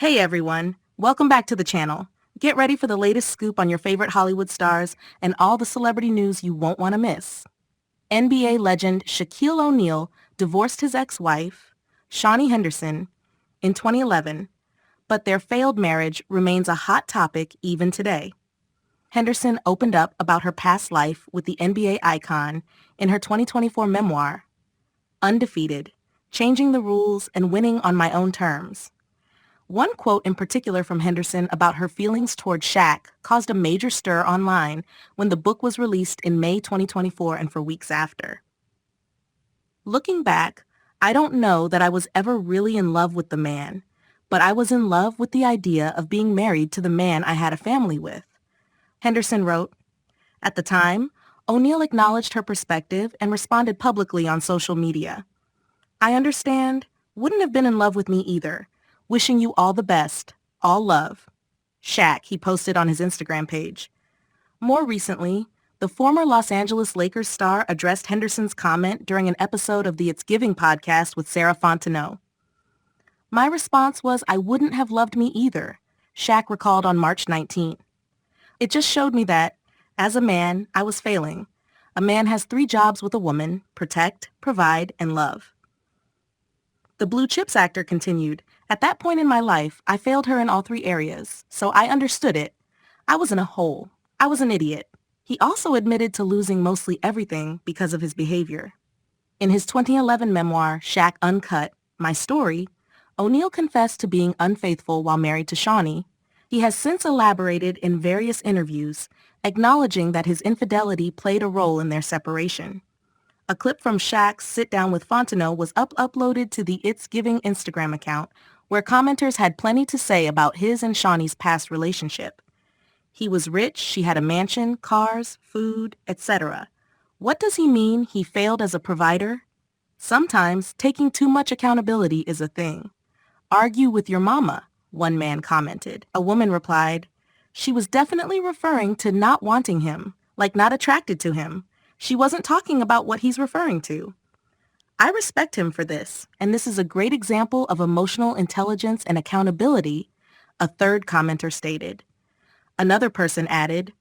Hey everyone, welcome back to the channel. Get ready for the latest scoop on your favorite Hollywood stars and all the celebrity news you won't want to miss. NBA legend Shaquille O'Neal divorced his ex-wife, Shaunie Henderson, in 2011, but their failed marriage remains a hot topic even today. Henderson opened up about her past life with the NBA icon in her 2024 memoir, Undefeated, Changing the Rules and Winning on My Own Terms. One quote in particular from Henderson about her feelings toward Shaq caused a major stir online when the book was released in May 2024 and for weeks after. Looking back, I don't know that I was ever really in love with the man, but I was in love with the idea of being married to the man I had a family with. Henderson wrote, at the time, O'Neal acknowledged her perspective and responded publicly on social media. I understand, wouldn't have been in love with me either. Wishing you all the best. All love. Shaq, he posted on his Instagram page. More recently, the former Los Angeles Lakers star addressed Henderson's comment during an episode of the It's Giving podcast with Sarah Fontenot. My response was I wouldn't have loved me either, Shaq recalled on March 19. It just showed me that, as a man, I was failing. A man has 3 jobs with a woman: protect, provide, and love. The Blue Chips actor continued, at that point in my life, I failed her in all 3 areas, so I understood it. I was in a hole. I was an idiot. He also admitted to losing mostly everything because of his behavior. In his 2011 memoir, Shaq Uncut, My Story, O'Neal confessed to being unfaithful while married to Shaunie. He has since elaborated in various interviews, acknowledging that his infidelity played a role in their separation. A clip from Shaq's sit-down with Fontenot was uploaded to the It's Giving Instagram account, where commenters had plenty to say about his and Shaunie's past relationship. He was rich, she had a mansion, cars, food, etc. What does he mean he failed as a provider? Sometimes taking too much accountability is a thing. Argue with your mama, one man commented. A woman replied, she was definitely referring to not wanting him, like not attracted to him. She wasn't talking about what he's referring to. I respect him for this, and this is a great example of emotional intelligence and accountability, a third commenter stated. Another person added,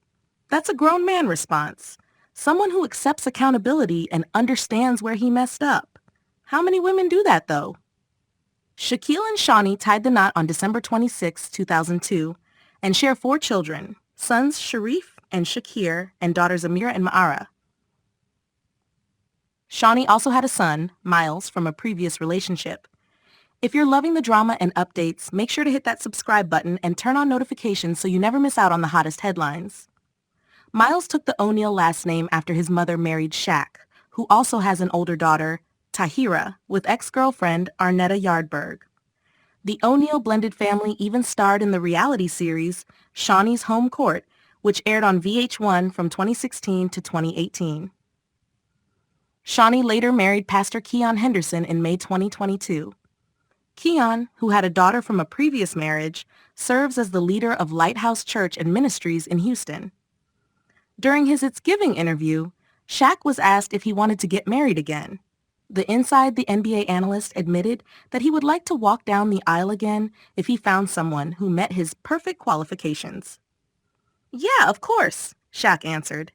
that's a grown man response. Someone who accepts accountability and understands where he messed up. How many women do that, though? Shaquille and Shaunie tied the knot on December 26, 2002, and share 4 children, sons Sharif and Shakir, and daughters Amirah and Ma'ara. Shaunie also had a son, Miles, from a previous relationship. If you're loving the drama and updates, make sure to hit that subscribe button and turn on notifications so you never miss out on the hottest headlines. Miles took the O'Neal last name after his mother married Shaq, who also has an older daughter, Tahira, with ex-girlfriend Arnetta Yardberg. The O'Neal blended family even starred in the reality series Shaunie's Home Court, which aired on VH1 from 2016 to 2018. Shaunie later married Pastor Keon Henderson in May 2022. Keon, who had a daughter from a previous marriage, serves as the leader of Lighthouse Church and Ministries in Houston. During his It's Giving interview, Shaq was asked if he wanted to get married again. The Inside the NBA analyst admitted that he would like to walk down the aisle again if he found someone who met his perfect qualifications. Yeah, of course, Shaq answered.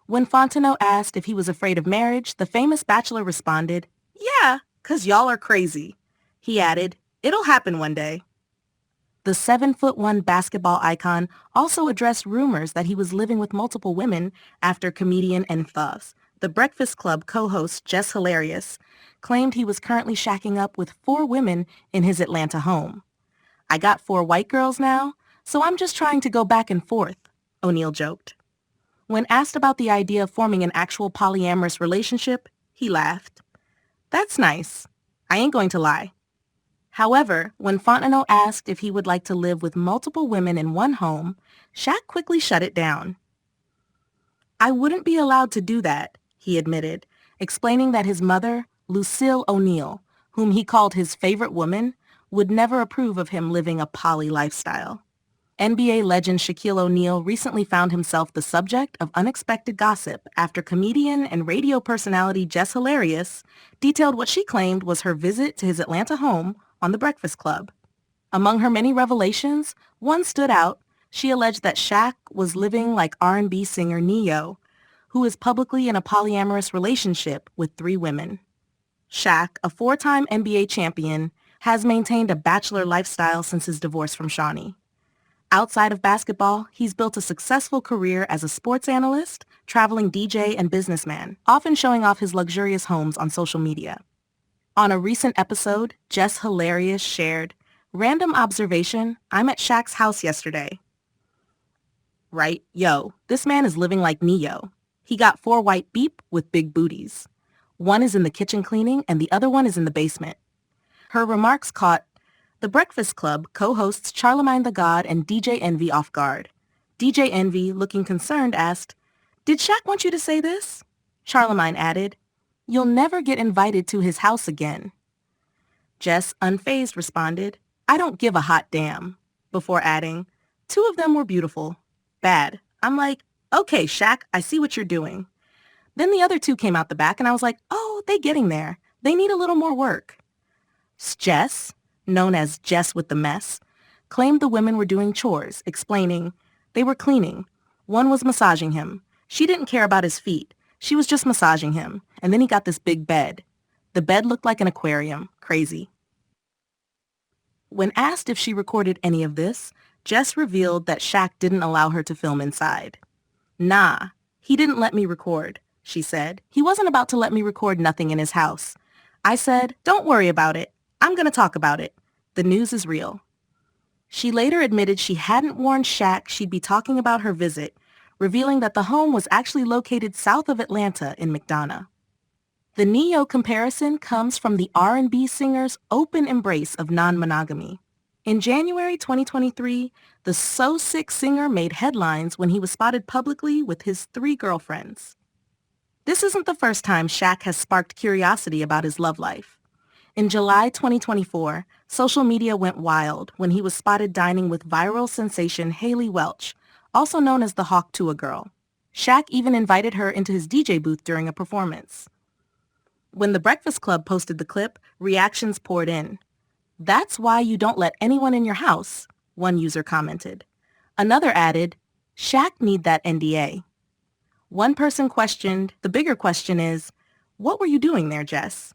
When Fontenot asked if he was afraid of marriage, the famous bachelor responded, yeah, 'cause y'all are crazy. He added, it'll happen one day. The 7'1" basketball icon also addressed rumors that he was living with multiple women after comedian and The Breakfast Club co-host Jess Hilarious claimed he was currently shacking up with 4 women in his Atlanta home. I got 4 white girls now, so I'm just trying to go back and forth, O'Neal joked. When asked about the idea of forming an actual polyamorous relationship, he laughed. That's nice. I ain't going to lie. However, when Fontenot asked if he would like to live with multiple women in one home, Shaq quickly shut it down. I wouldn't be allowed to do that, he admitted, explaining that his mother, Lucille O'Neal, whom he called his favorite woman, would never approve of him living a poly lifestyle. NBA legend Shaquille O'Neal recently found himself the subject of unexpected gossip after comedian and radio personality Jess Hilarious detailed what she claimed was her visit to his Atlanta home on The Breakfast Club. Among her many revelations, one stood out. She alleged that Shaq was living like R&B singer Ne-Yo, who is publicly in a polyamorous relationship with 3 women. Shaq, a 4-time NBA champion, has maintained a bachelor lifestyle since his divorce from Shaunie. Outside of basketball, he's built a successful career as a sports analyst, traveling DJ, and businessman, often showing off his luxurious homes on social media. On a recent episode, Jess Hilarious shared, "Random observation, I'm at Shaq's house yesterday." Right? Yo, this man is living like Ne-Yo. He got 4 white beep with big booties. One is in the kitchen cleaning and the other one is in the basement. Her remarks caught The Breakfast Club co-hosts Charlemagne the God and DJ Envy off guard. DJ Envy, looking concerned, asked, "Did Shaq want you to say this?" Charlemagne added, "You'll never get invited to his house again." Jess, unfazed, responded, "I don't give a hot damn," before adding, "2 of them were beautiful. Bad." I'm like, okay, Shaq, I see what you're doing. Then the other 2 came out the back and I was like, oh, they getting there. They need a little more work. Jess, known as Jess with the Mess, claimed the women were doing chores, explaining, they were cleaning. One was massaging him. She didn't care about his feet. She was just massaging him. And then he got this big bed. The bed looked like an aquarium. Crazy. When asked if she recorded any of this, Jess revealed that Shaq didn't allow her to film inside. "Nah, he didn't let me record," she said. "He wasn't about to let me record nothing in his house. I said, don't worry about it. I'm going to talk about it. The news is real." She later admitted she hadn't warned Shaq she'd be talking about her visit, revealing that the home was actually located south of Atlanta in McDonough. The Ne-Yo comparison comes from the R&B singer's open embrace of non-monogamy. In January 2023, the So Sick singer made headlines when he was spotted publicly with his 3 girlfriends. This isn't the first time Shaq has sparked curiosity about his love life. In July 2024, social media went wild when he was spotted dining with viral sensation Haley Welch, also known as the Hawk Tuah girl. Shaq even invited her into his DJ booth during a performance. When The Breakfast Club posted the clip, reactions poured in. "That's why you don't let anyone in your house," one user commented. Another added, "Shaq need that NDA." One person questioned, the bigger question is, what were you doing there, Jess?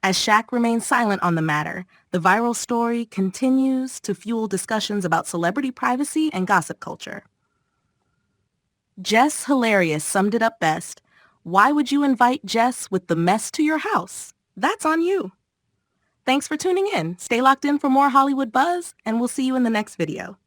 As Shaq remains silent on the matter, the viral story continues to fuel discussions about celebrity privacy and gossip culture. Jess Hilarious summed it up best. "Why would you invite Jess with the mess to your house? That's on you." Thanks for tuning in. Stay locked in for more Hollywood buzz, and we'll see you in the next video.